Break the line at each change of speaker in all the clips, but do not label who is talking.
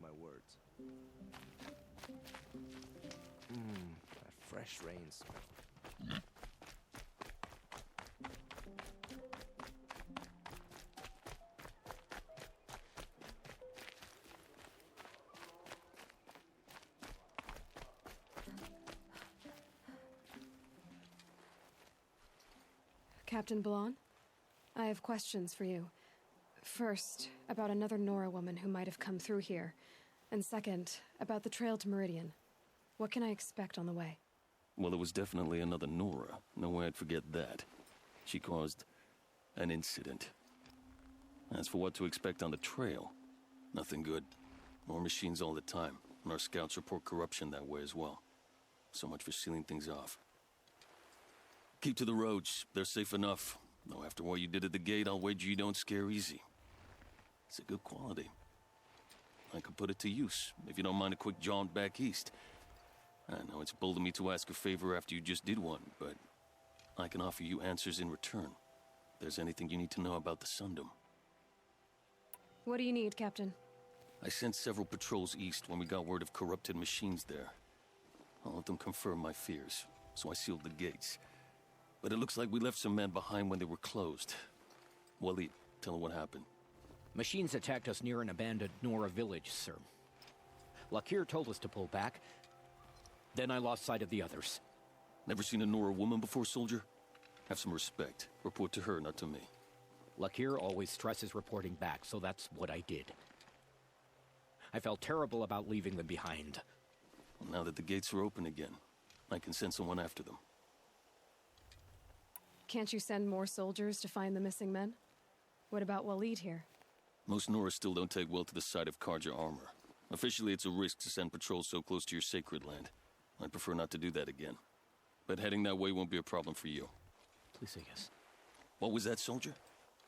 my words. That fresh rain smell.
Captain Blanc, I have questions for you. First, about another Nora woman who might have come through here. And second, about the trail to Meridian. What can I expect on the way?
Well, it was definitely another Nora. No way I'd forget that. She caused an incident. As for what to expect on the trail, nothing good. More machines all the time, and our scouts report corruption that way as well. So much for sealing things off. Keep to the roads. They're safe enough. Though after what you did at the gate, I'll wager you don't scare easy. It's a good quality. I could put it to use, if you don't mind a quick jaunt back east. I know it's bold of me to ask a favor after you just did one, but I can offer you answers in return. If there's anything you need to know about the Sundom.
What do you need, Captain?
I sent several patrols east when we got word of corrupted machines there. All of them confirmed my fears, so I sealed the gates. But it looks like we left some men behind when they were closed. Waleed, tell her what happened.
Machines attacked us near an abandoned Nora village, sir. Lakir told us to pull back. Then I lost sight of the others.
Never seen a Nora woman before, soldier? Have some respect. Report to her, not to me.
Lakir always stresses reporting back, so that's what I did. I felt terrible about leaving them behind.
Well, now that the gates are open again, I can send someone after them.
Can't you send more soldiers to find the missing men? What about Waleed here?
Most Nora still don't take well to the sight of Karja armor. Officially, it's a risk to send patrols so close to your sacred land. I'd prefer not to do that again. But heading that way won't be a problem for you.
Please say yes.
What was that, soldier?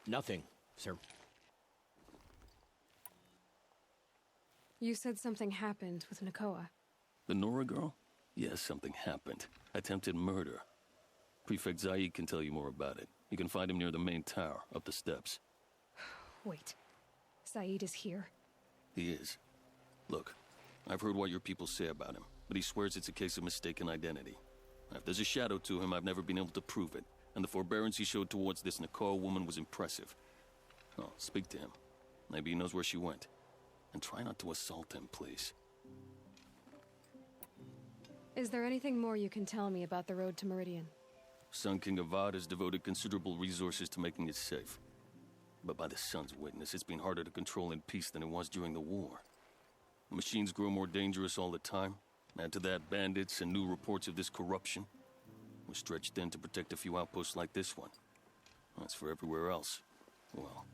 Nothing, sir.
You said something happened with Nakoa.
The Nora girl? Yes, something happened. Attempted murder. Prefect Zaid can tell you more about it. You can find him near the main tower, up the steps.
Wait. Zaid is here?
He is. Look, I've heard what your people say about him, but he swears it's a case of mistaken identity. If there's a shadow to him, I've never been able to prove it, and the forbearance he showed towards this Nakoa woman was impressive. Oh, speak to him. Maybe he knows where she went. And try not to assault him, please.
Is there anything more you can tell me about the road to Meridian?
Sun King Avad has devoted considerable resources to making it safe. But by the Sun's witness, it's been harder to control in peace than it was during the war. The machines grow more dangerous all the time. Add to that bandits and new reports of this corruption. We're stretched thin to protect a few outposts like this one. As for everywhere else, well,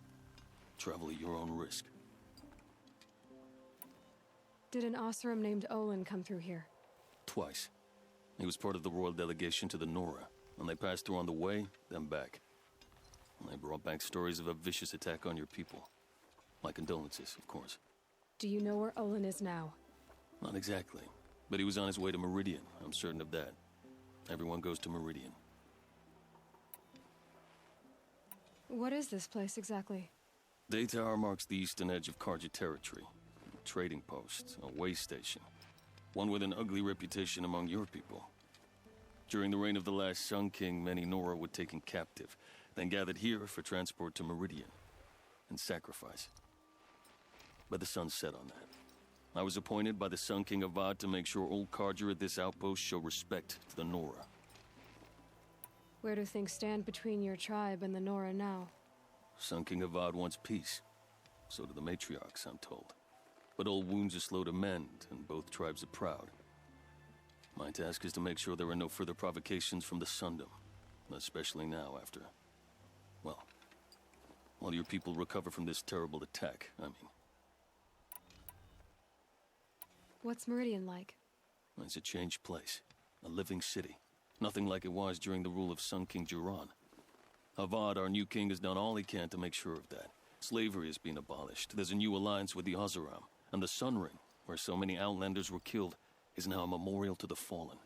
travel at your own risk.
Did an Oseram named Olin come through here?
Twice. He was part of the royal delegation to the Nora, and they passed through on the way, then back. And they brought back stories of a vicious attack on your people. My condolences, of course.
Do you know where Olin is now?
Not exactly, but he was on his way to Meridian, I'm certain of that. Everyone goes to Meridian.
What is this place exactly?
Day Tower marks the eastern edge of Karja territory. A trading post, a way station. One with an ugly reputation among your people. During the reign of the last Sun King, many Nora were taken captive, then gathered here for transport to Meridian, and sacrifice. But the sun set on that. I was appointed by the Sun King Avad to make sure old Karja at this outpost show respect to the Nora.
Where do things stand between your tribe and the Nora now?
Sun King Avad wants peace. So do the matriarchs, I'm told. But old wounds are slow to mend, and both tribes are proud. My task is to make sure there are no further provocations from the Sundom, especially now after, well, while your people recover from this terrible attack, I mean.
What's Meridian like?
It's a changed place, a living city. Nothing like it was during the rule of Sun King Jiran. Avad, our new king, has done all he can to make sure of that. Slavery has been abolished. There's a new alliance with the Oseram, and the Sun Ring, where so many Outlanders were killed, is now a memorial to the fallen.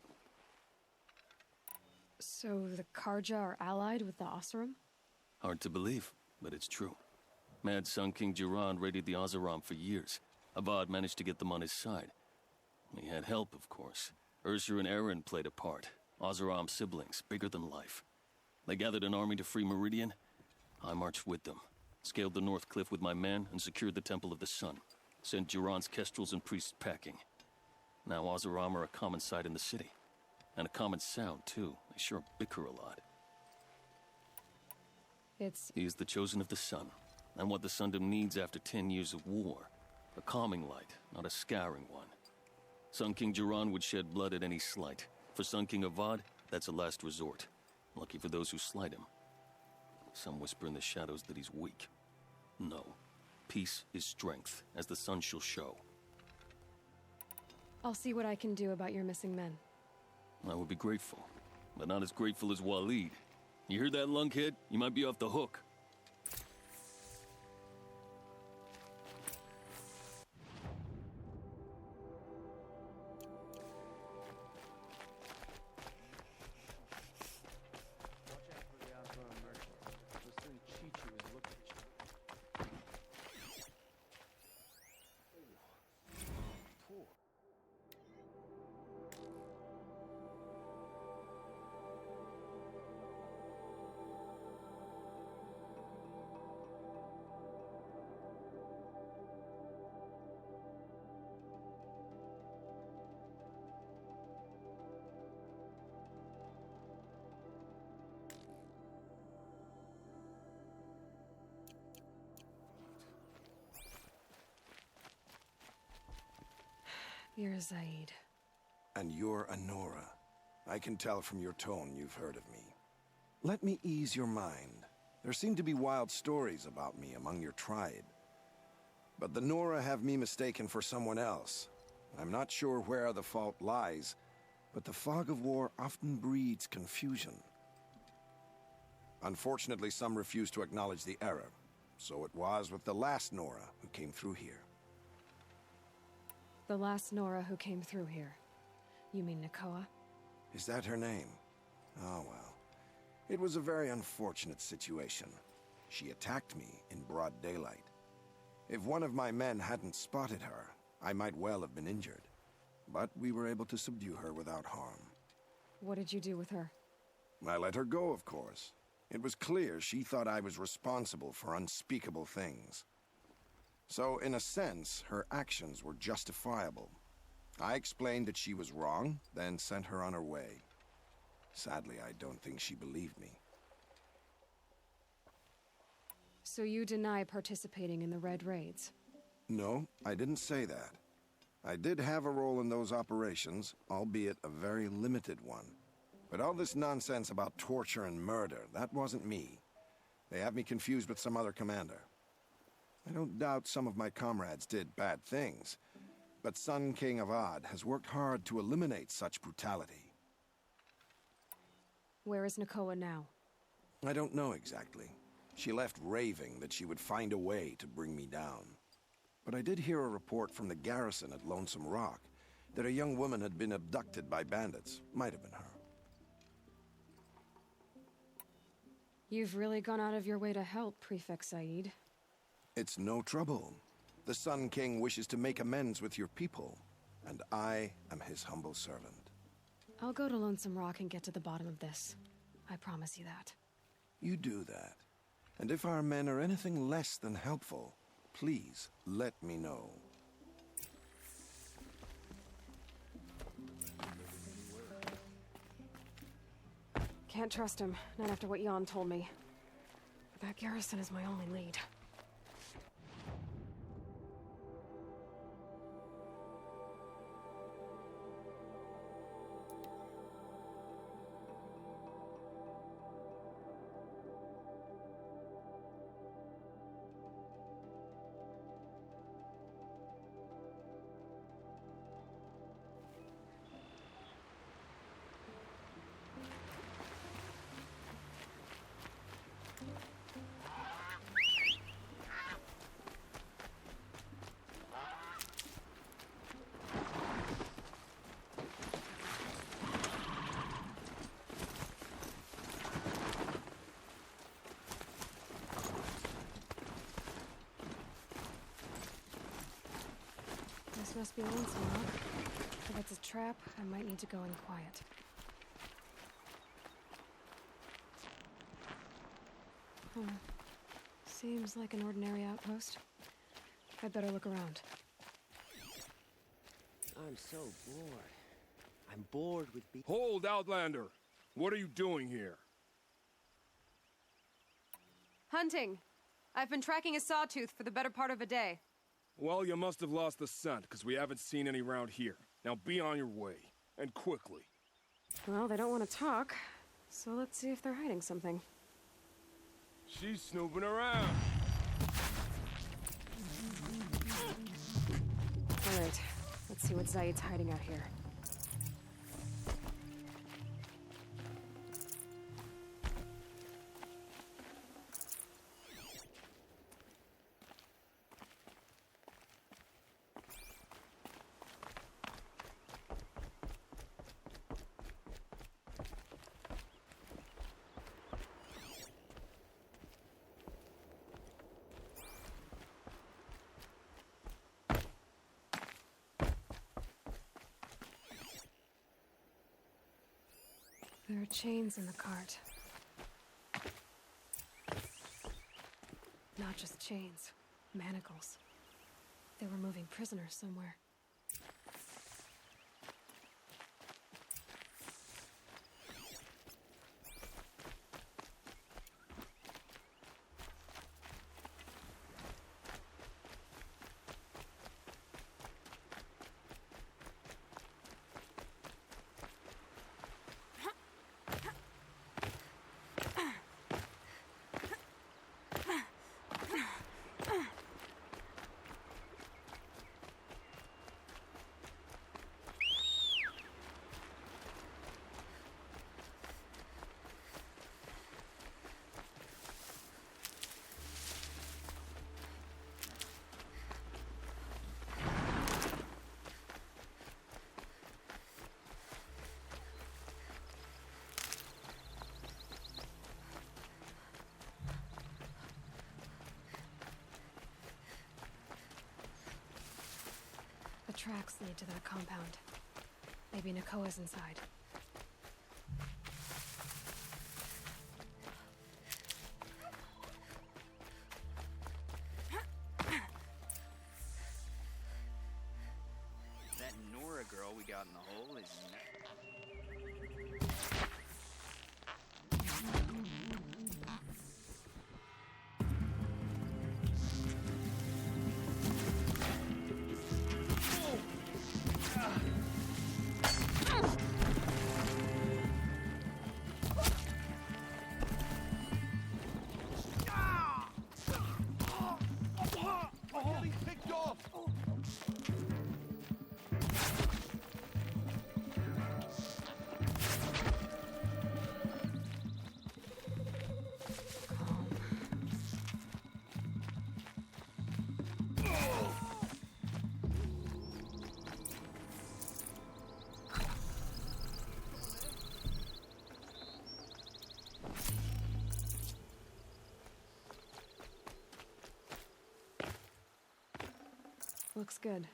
So the Karja are allied with the Oseram?
Hard to believe, but it's true. Mad Sun King Jiran raided the Oseram for years, Avad managed to get them on his side. He had help, of course. Ursur and Eren played a part. Oseram's siblings, bigger than life. They gathered an army to free Meridian. I marched with them, scaled the North Cliff with my men, and secured the Temple of the Sun. Sent Duran's kestrels and priests packing. Now Oseram are a common sight in the city. And a common sound, too. They sure bicker a lot. He is the chosen of the Sun, and what the Sundom needs after 10 years of war. A calming light, not a scouring one. Sun King Duran would shed blood at any slight. For Sun King Avad, that's a last resort. Lucky for those who slight him. Some whisper in the shadows that he's weak. No. Peace is strength, as the sun shall show.
I'll see what I can do about your missing men.
I would be grateful, but not as grateful as Waleed. You hear that, lunkhead? You might be off the hook.
Watch out for the Asura merchants. They'll soon cheat you and look at you. Poor.
You're Zaid.
And you're Anora. I can tell from your tone you've heard of me. Let me ease your mind. There seem to be wild stories about me among your tribe. But the Nora have me mistaken for someone else. I'm not sure where the fault lies, but the fog of war often breeds confusion. Unfortunately, some refuse to acknowledge the error. So it was with the last Nora who came through here.
The last Nora who came through here. You mean Nakoa?
Is that her name? Oh well. It was a very unfortunate situation. She attacked me in broad daylight. If one of my men hadn't spotted her, I might well have been injured. But we were able to subdue her without harm.
What did you do with her?
I let her go, of course. It was clear she thought I was responsible for unspeakable things. So, in a sense, her actions were justifiable. I explained that she was wrong, then sent her on her way. Sadly, I don't think she believed me.
So you deny participating in the Red Raids?
No, I didn't say that. I did have a role in those operations, albeit a very limited one. But all this nonsense about torture and murder, that wasn't me. They have me confused with some other commander. I don't doubt some of my comrades did bad things, but Sun King Avad has worked hard to eliminate such brutality.
Where is Nakoa now?
I don't know exactly. She left raving that she would find a way to bring me down. But I did hear a report from the garrison at Lonesome Rock that a young woman had been abducted by bandits. Might have been her.
You've really gone out of your way to help, Prefect Said.
It's no trouble. The Sun King wishes to make amends with your people, and I am his humble servant.
I'll go to Lonesome Rock and get to the bottom of this. I promise you that.
You do that. And if our men are anything less than helpful, please let me know.
Can't trust him, not after what Jan told me. But that garrison is my only lead. must be lonesome, huh? If it's a trap, I might need to go in quiet. Huh. Seems like an ordinary outpost. I'd better look around.
I'm so bored. I'm bored with being...
Hold, Outlander! What are you doing here?
Hunting! I've been tracking a sawtooth for the better part of a day.
Well, you must have lost the scent, because we haven't seen any around here. Now be on your way, and quickly.
Well, they don't want to talk, so let's see if they're hiding something.
She's snooping around.
Alright, let's see what Zaid's hiding out here. There are chains in the cart. Not just chains, manacles. They were moving prisoners somewhere. The tracks lead to that compound. Maybe Nakoa's inside.
That Nora girl we got in the hole is...
Looks good.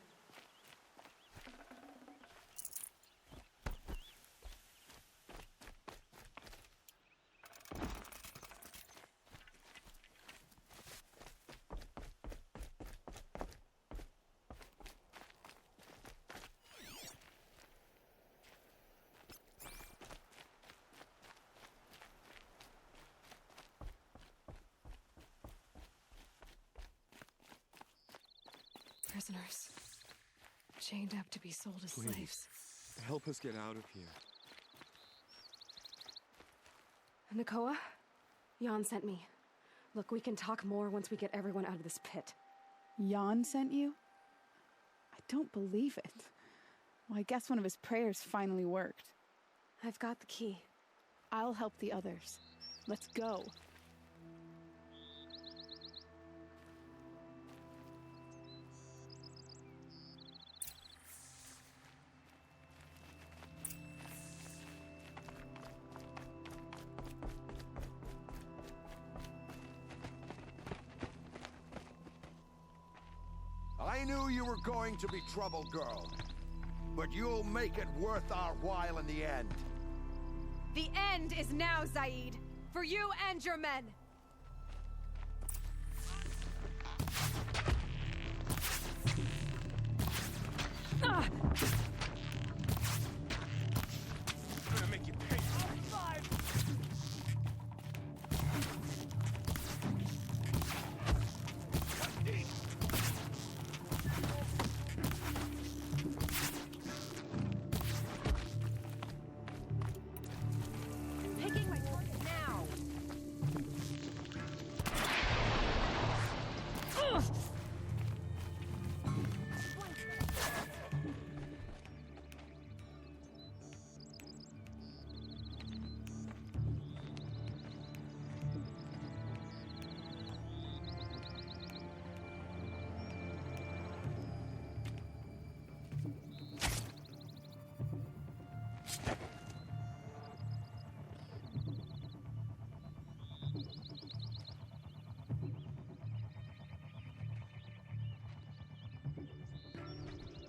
Prisoners. Chained up to be sold as slaves.
Help us get out of here.
Nakoa? Jan sent me. Look, we can talk more once we get everyone out of this pit.
Jan sent you? I don't believe it. Well, I guess one of his prayers finally worked.
I've got the key.
I'll help the others. Let's go.
I knew you were going to be trouble, girl. But you'll make it worth our while in the end.
The end is now, Zaid. For you and your men. Ah!
I'm gonna make you pay.
Picking my target now. Ugh!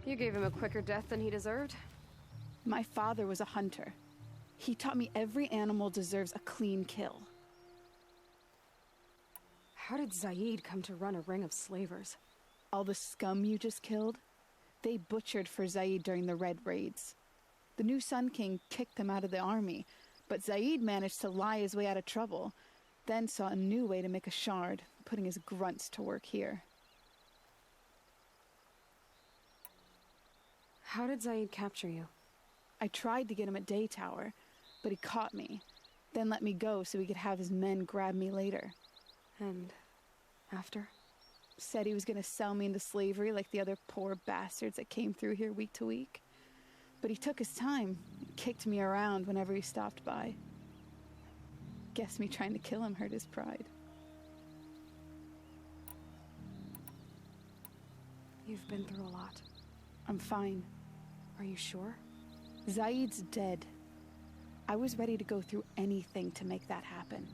You gave him a quicker death than he deserved?
My father was a hunter. He taught me every animal deserves a clean kill.
How did Zaid come to run a ring of slavers?
All the scum you just killed, they butchered for Zaid during the Red Raids. The new Sun King kicked him out of the army, but Zaid managed to lie his way out of trouble, then saw a new way to make a shard, putting his grunts to work here.
How did Zaid capture you?
I tried to get him at Day Tower, but he caught me, then let me go so he could have his men grab me later.
And after?
Said he was going to sell me into slavery like the other poor bastards that came through here week to week. But he took his time, kicked me around whenever he stopped by. Guess me trying to kill him hurt his pride.
You've been through a lot.
I'm fine.
Are you sure?
Zaid's dead. I was ready to go through anything to make that happen.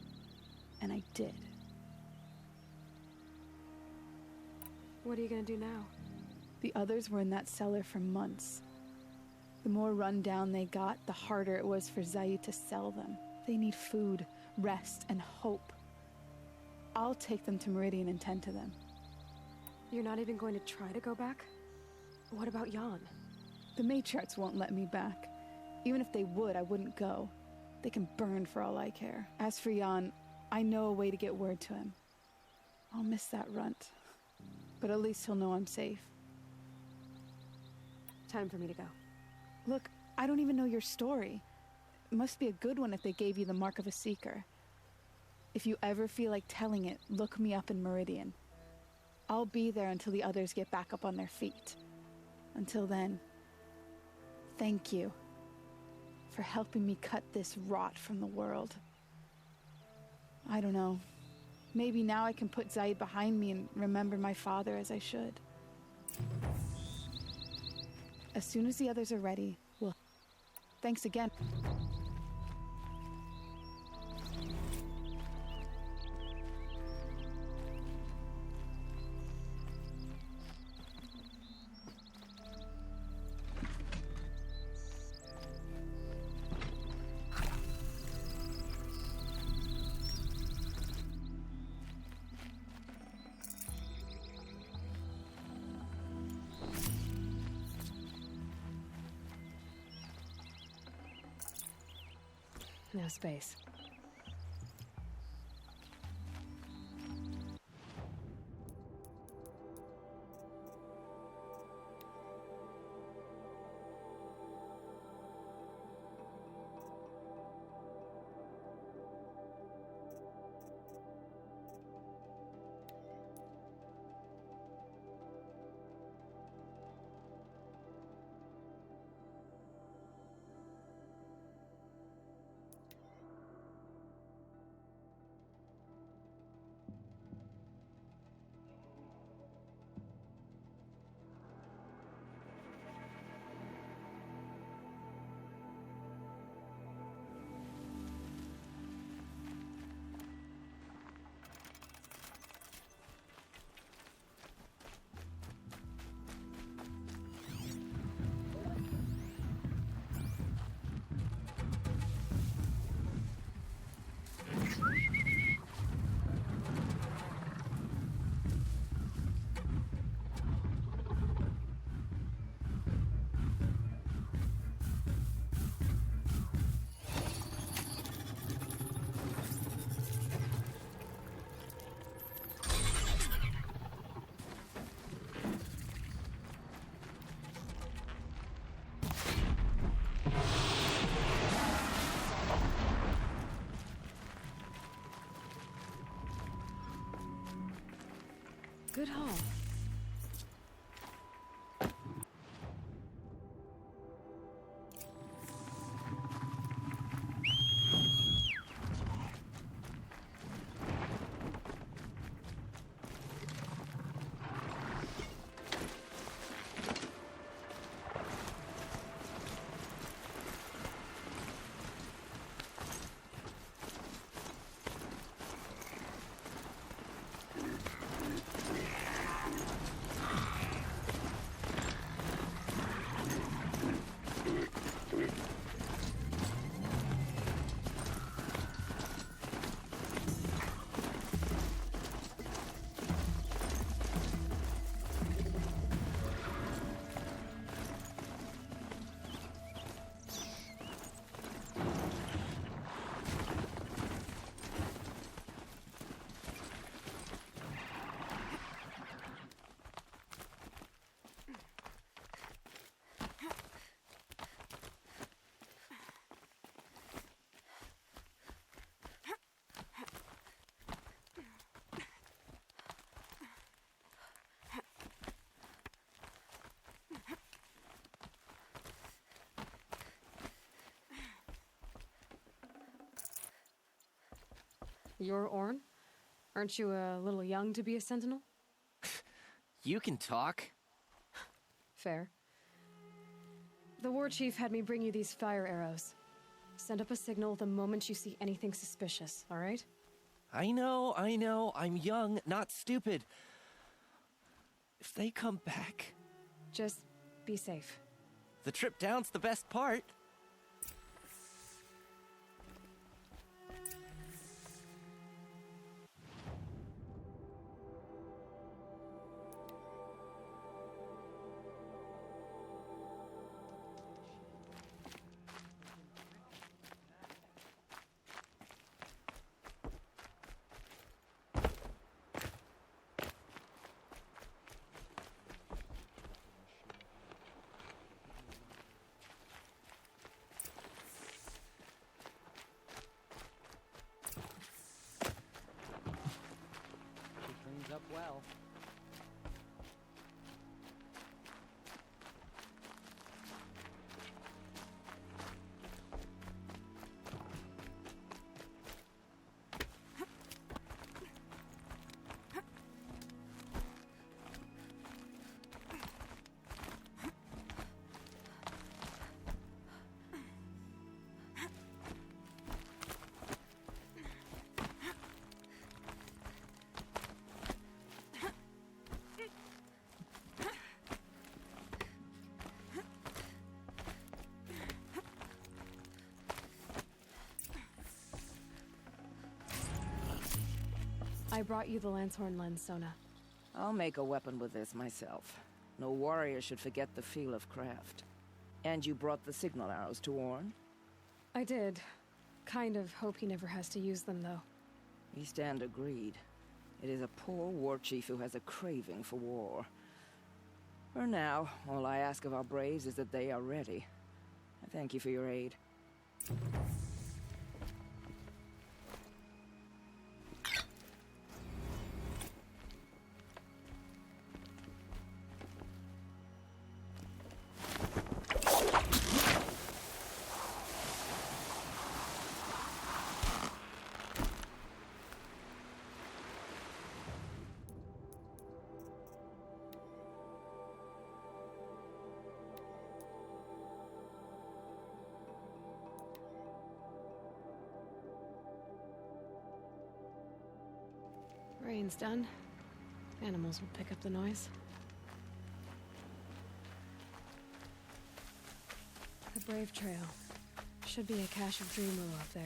And I did.
What are you gonna do now?
The others were in that cellar for months. The more run down they got, the harder it was for Zaid to sell them. They need food, rest, and hope. I'll take them to Meridian and tend to them.
You're not even going to try to go back? What about Jan?
The matriarchs won't let me back. Even if they would, I wouldn't go. They can burn for all I care. As for Jan, I know a way to get word to him. I'll miss that runt. But at least he'll know I'm safe.
Time for me to go.
Look, I don't even know your story. It must be a good one if they gave you the mark of a seeker. If you ever feel like telling it, look me up in Meridian. I'll be there until the others get back up on their feet. Until then, thank you for helping me cut this rot from the world. I don't know. Maybe now I can put Zaid behind me and remember my father as I should. As soon as the others are ready, we'll... Thanks again.
No space. Good haul. You're Orn? Aren't you a little young to be a sentinel?
You can talk.
Fair. The war chief had me bring you these fire arrows. Send up a signal the moment you see anything suspicious, all right?
I know. I'm young, not stupid. If they come back...
Just be safe.
The trip down's the best part.
Up well.
I brought you the Lancehorn lens, Sona.
I'll make a weapon with this myself. No warrior should forget the feel of craft. And you brought the signal arrows to Orn?
I did. Kind of hope he never has to use them, though.
We stand agreed. It is a poor war chief who has a craving for war. For now, all I ask of our braves is that they are ready. I thank you for your aid.
Rain's done. Animals will pick up the noise. The Brave Trail. Should be a cache of dream willow up there.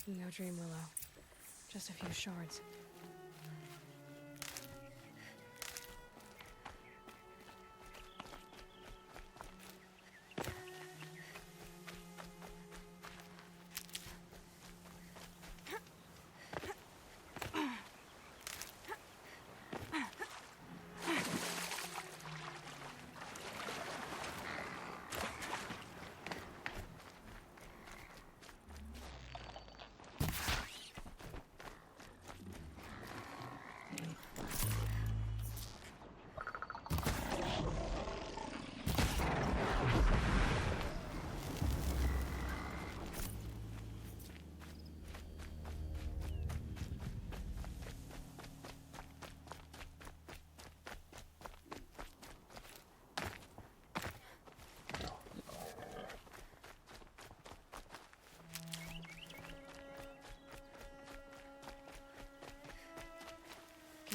No dream willow. Just a few shards.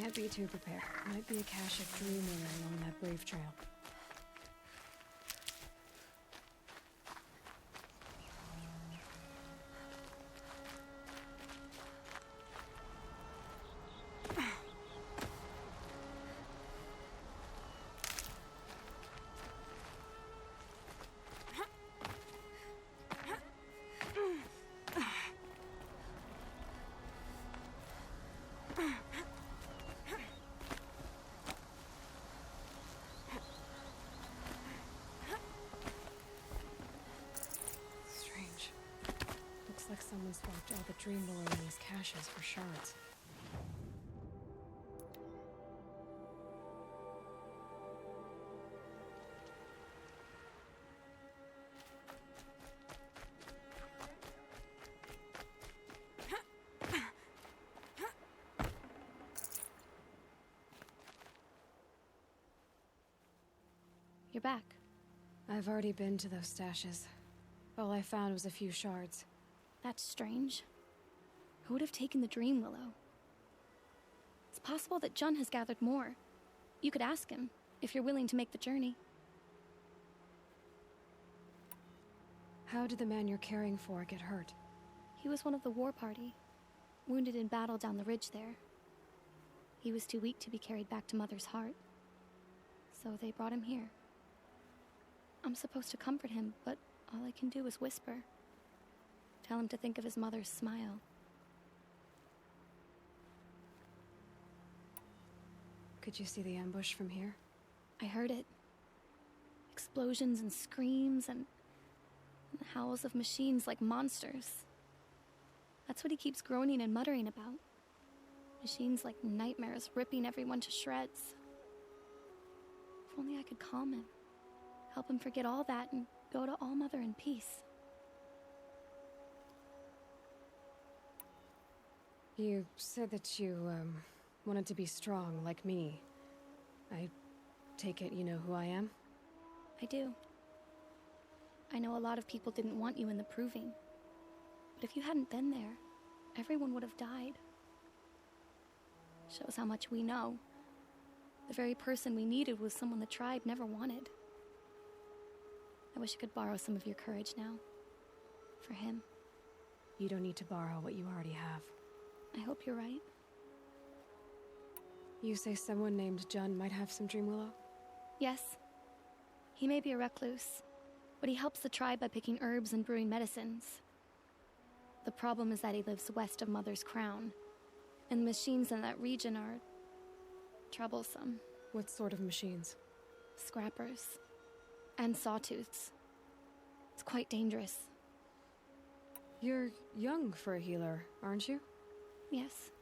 Can't be too prepared. Might be a cache of dreamweaver along that brave trail. Strange. Looks like someone swapped all the dream lore in these caches for shards.
You're back.
I've already been to those stashes. All I found was a few shards.
That's strange. Who would have taken the Dream Willow? It's possible that Jun has gathered more. You could ask him, if you're willing to make the journey.
How did the man you're caring for get hurt?
He was one of the war party, wounded in battle down the ridge there. He was too weak to be carried back to Mother's heart, so they brought him here. I'm supposed to comfort him, but all I can do is whisper. Tell him to think of his mother's smile.
Could you see the ambush from here?
I heard it. Explosions and screams and the howls of machines like monsters. That's what he keeps groaning and muttering about. Machines like nightmares ripping everyone to shreds. If only I could calm him. Help him forget all that and go to All Mother in peace.
You said that you, wanted to be strong, like me. I take it you know who I am?
I do. I know a lot of people didn't want you in the Proving. But if you hadn't been there, everyone would have died. Shows how much we know. The very person we needed was someone the tribe never wanted. I wish I could borrow some of your courage now. For him.
You don't need to borrow what you already have.
I hope you're right.
You say someone named Jun might have some Dream Willow?
Yes. He may be a recluse, but he helps the tribe by picking herbs and brewing medicines. The problem is that he lives west of Mother's Crown, and the machines in that region are troublesome.
What sort of machines?
Scrappers. And sawtooths. It's quite dangerous.
You're young for a healer, aren't you?
Yes.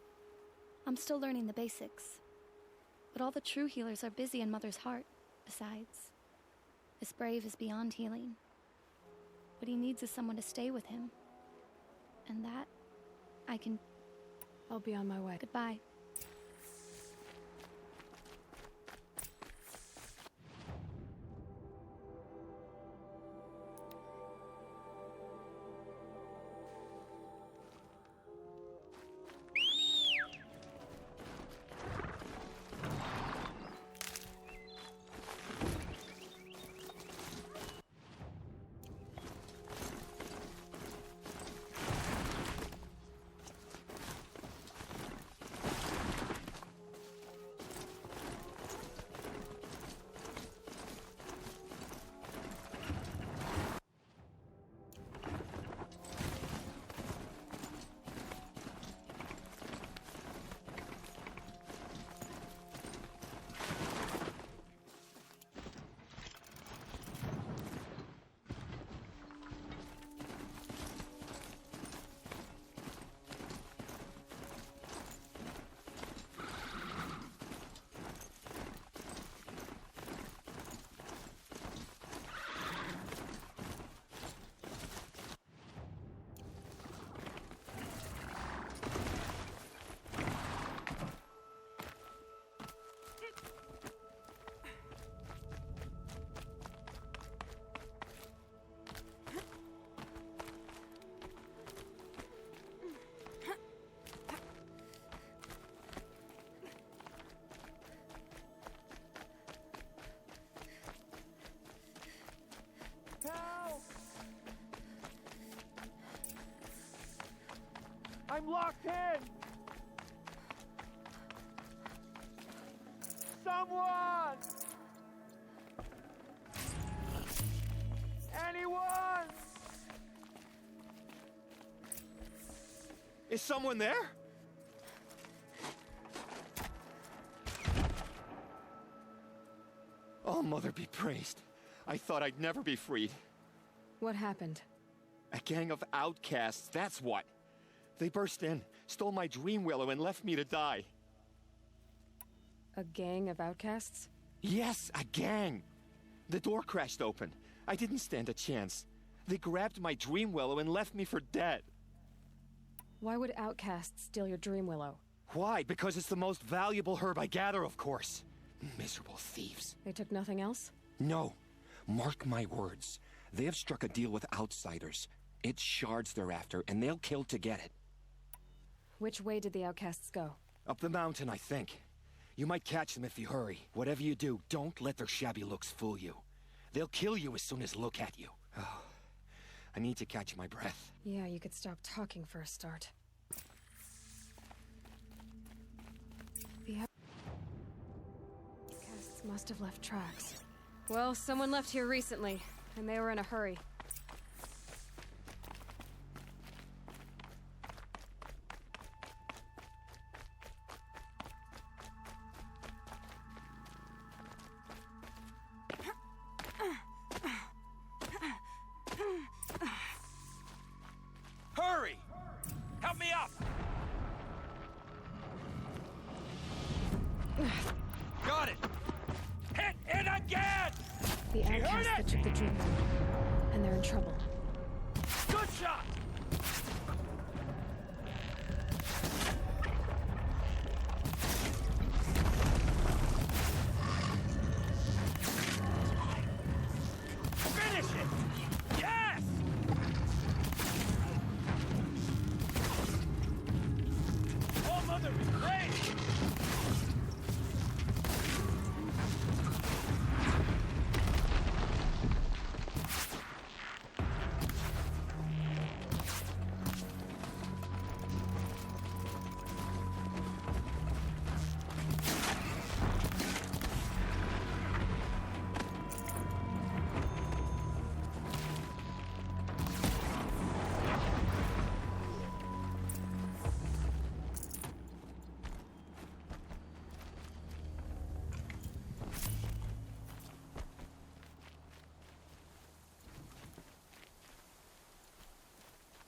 I'm still learning the basics. But all the true healers are busy in Mother's heart, besides. This brave is beyond healing. What he needs is someone to stay with him. And that, I can...
I'll be on my way.
Goodbye.
I'm locked in! Someone! Anyone!
Is someone there? Oh, Mother be praised. I thought I'd never be freed.
What happened?
A gang of outcasts, that's what. They burst in, stole my dream willow, and left me to die.
A gang of outcasts?
Yes, a gang. The door crashed open. I didn't stand a chance. They grabbed my dream willow and left me for dead.
Why would outcasts steal your dream willow?
Why? Because it's the most valuable herb I gather, of course. Miserable thieves.
They took nothing else?
No. Mark my words. They have struck a deal with outsiders. It's shards they're after, and they'll kill to get it.
Which way did the outcasts go?
Up the mountain, I think. You might catch them if you hurry. Whatever you do, don't let their shabby looks fool you. They'll kill you as soon as look at you. Oh, I need to catch my breath.
Yeah, you could stop talking for a start. The outcasts must have left tracks. Well, someone left here recently, and they were in a hurry.
Hurry! Help me up! Got it! Hit it again!
The outcasts that took the dream, and they're in trouble.
Good shot! Finish it! Yes! Oh, Mother be praised!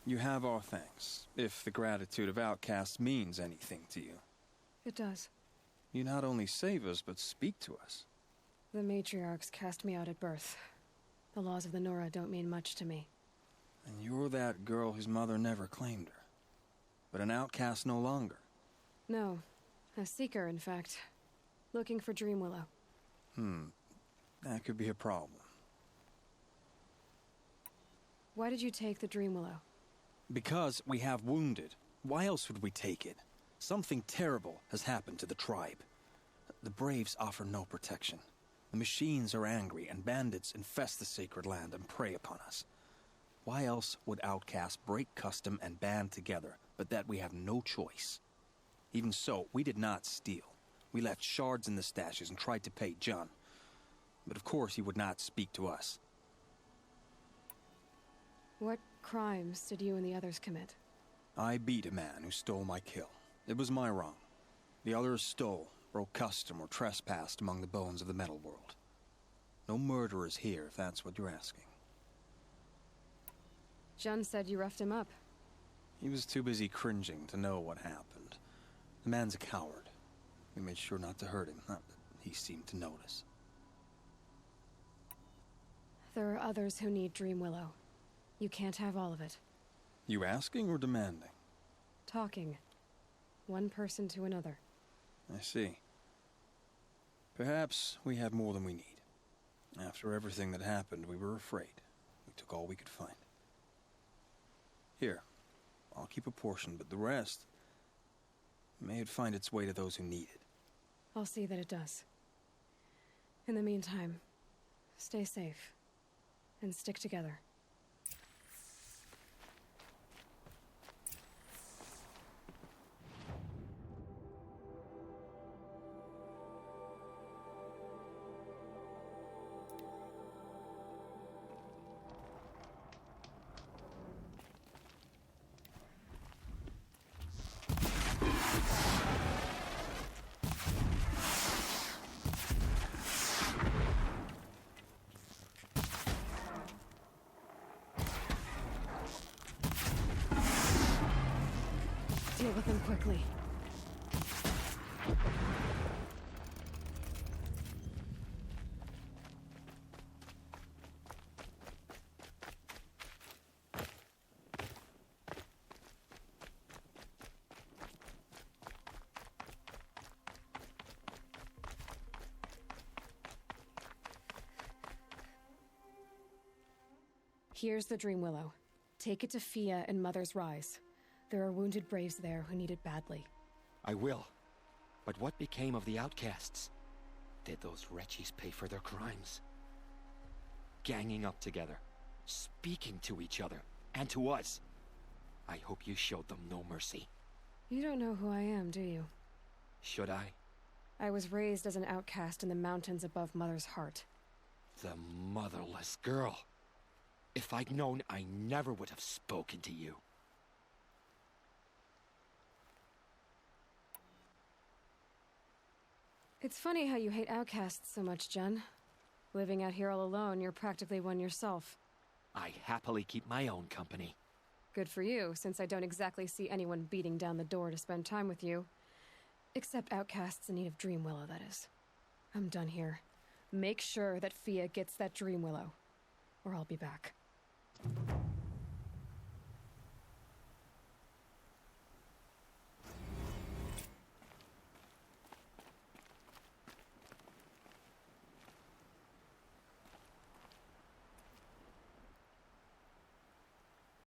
You have our thanks, if the gratitude of outcasts means anything to you.
It does.
You not only save us, but speak to us.
The matriarchs cast me out at birth. The laws of the Nora don't mean much to me.
And you're that girl whose mother never claimed her. But an outcast no longer.
No. A seeker, in fact. Looking for Dream Willow.
That could be a problem.
Why did you take the Dream Willow?
Because we have wounded. Why else would we take it? Something terrible has happened to the tribe. The Braves offer no protection. The machines are angry, and bandits infest the sacred land and prey upon us. Why else would outcasts break custom and band together, but that we have no choice? Even so, we did not steal. We left shards in the stashes and tried to pay John. But of course he would not speak to us.
What crimes did you and the others commit?
I beat a man who stole my kill. It was my wrong. The others stole, broke custom, or trespassed among the bones of the metal world. No murderers here, if that's what you're asking.
Jun said you roughed him up.
He was too busy cringing to know what happened. The man's a coward. We made sure not to hurt him, not that he seemed to notice.
There are others who need Dream Willow. You can't have all of it.
You asking or demanding?
Talking. One person to another.
I see. Perhaps we have more than we need. After everything that happened, we were afraid. We took all we could find. Here, I'll keep a portion, but the rest... may it find its way to those who need it.
I'll see that it does. In the meantime, stay safe. And stick together. Deal with them quickly. Here's the Dream Willow. Take it to Fia and Mother's Rise. There are wounded braves there who need it badly.
I will. But what became of the outcasts? Did those wretches pay for their crimes? Ganging up together, speaking to each other, and to us. I hope you showed them no mercy.
You don't know who I am, do you?
Should I?
I was raised as an outcast in the mountains above Mother's Heart.
The motherless girl. If I'd known, I never would have spoken to you.
It's funny how you hate outcasts so much, Jen. Living out here all alone, you're practically one yourself.
I happily keep my own company.
Good for you, since I don't exactly see anyone beating down the door to spend time with you. Except outcasts in need of Dream Willow, that is. I'm done here. Make sure that Fia gets that Dream Willow, or I'll be back.